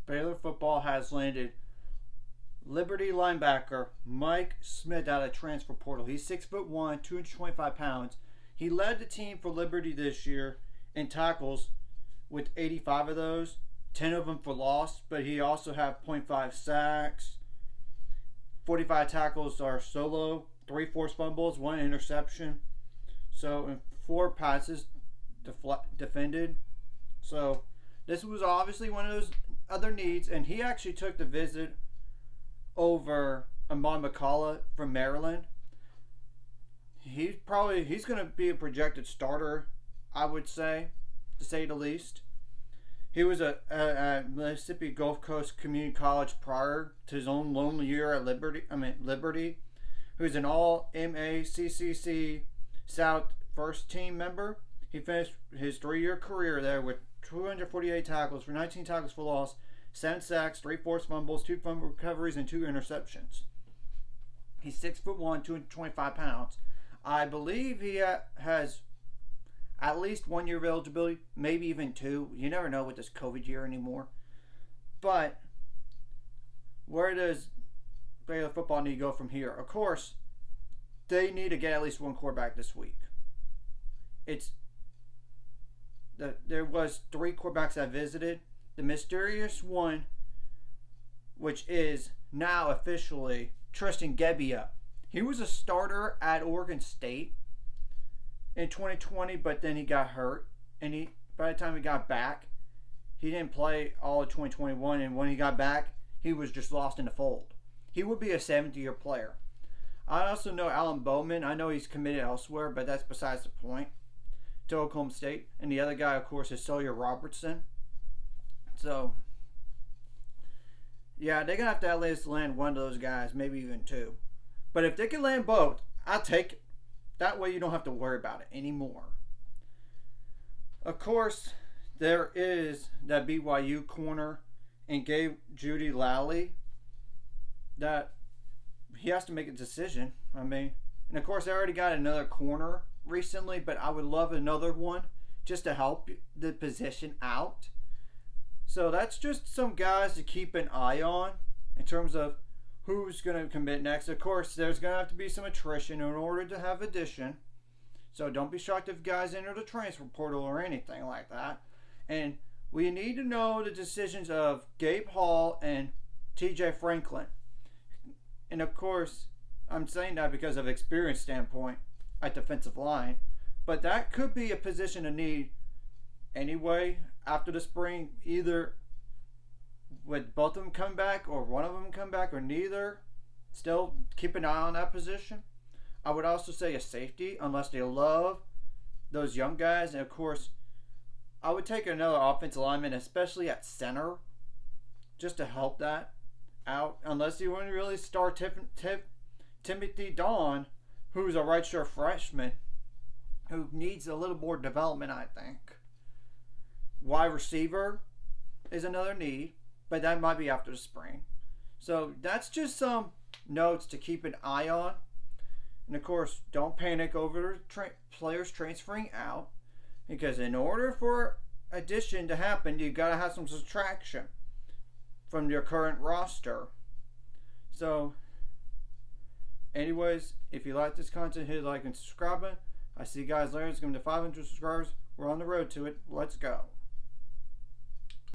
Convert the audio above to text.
Baylor football has landed Liberty linebacker Mike Smith out of transfer portal. He's 6'1", 225 pounds. He led the team for Liberty this year in tackles with 85 of those, 10 of them for loss, but he also had .5 sacks. 45 tackles are solo, 3 forced fumbles, 1 interception. So, in 4 passes defended. So, this was obviously one of those other needs, and he actually took the visit over Amon McCullough from Maryland. He's going to be a projected starter, I would say, to say the least. He was at Mississippi Gulf Coast Community College prior to his own lonely year at Liberty. Who's an all MACCC South first team member. He finished his 3-year career there with 248 tackles for 19 tackles for loss, 7 sacks, 3 forced fumbles, 2 fumble recoveries, and 2 interceptions. He's 6'1", 225 pounds. I believe he has at least 1 year of eligibility, maybe even 2. You never know with this COVID year anymore. But where does Baylor football need to go from here? Of course, they need to get at least 1 quarterback this week. There was 3 quarterbacks that visited. The mysterious one, which is now officially Tristan Gebbia. He was a starter at Oregon State in 2020, but then he got hurt, and by the time he got back, he didn't play all of 2021, and when he got back, he was just lost in the fold. He would be a 70-year player. I also know Alan Bowman. I know he's committed elsewhere, but that's besides the point, to Oklahoma State. And the other guy, of course, is Sawyer Robertson. So, yeah, they're going to have to at least land one of those guys, maybe even 2. But if they can land both, I'll take it. That way you don't have to worry about it anymore. Of course, there is that BYU corner and Gabe Judy Lally that he has to make a decision. And of course, they already got another corner recently, but I would love another one just to help the position out. So that's just some guys to keep an eye on in terms of who's going to commit next. Of course, there's going to have to be some attrition in order to have addition. So don't be shocked if guys enter the transfer portal or anything like that. And we need to know the decisions of Gabe Hall and TJ Franklin. And of course, I'm saying that because of experience standpoint at defensive line. But that could be a position of need anyway after the spring, either with both of them come back or one of them come back or neither. Still keep an eye on that position. I would also say a safety, unless they love those young guys. And of course, I would take another offensive lineman, especially at center, just to help that out. Unless you want to really start Timothy Dawn, who's a redshirt freshman, who needs a little more development, I think. Wide receiver is another need, but that might be after the spring. So that's just some notes to keep an eye on. And of course, don't panic over players transferring out, because in order for addition to happen, you got to have some subtraction from your current roster. So, anyways, if you like this content, hit like and subscribe. I see you guys later. It's going to 500 subscribers. We're on the road to it. Let's go.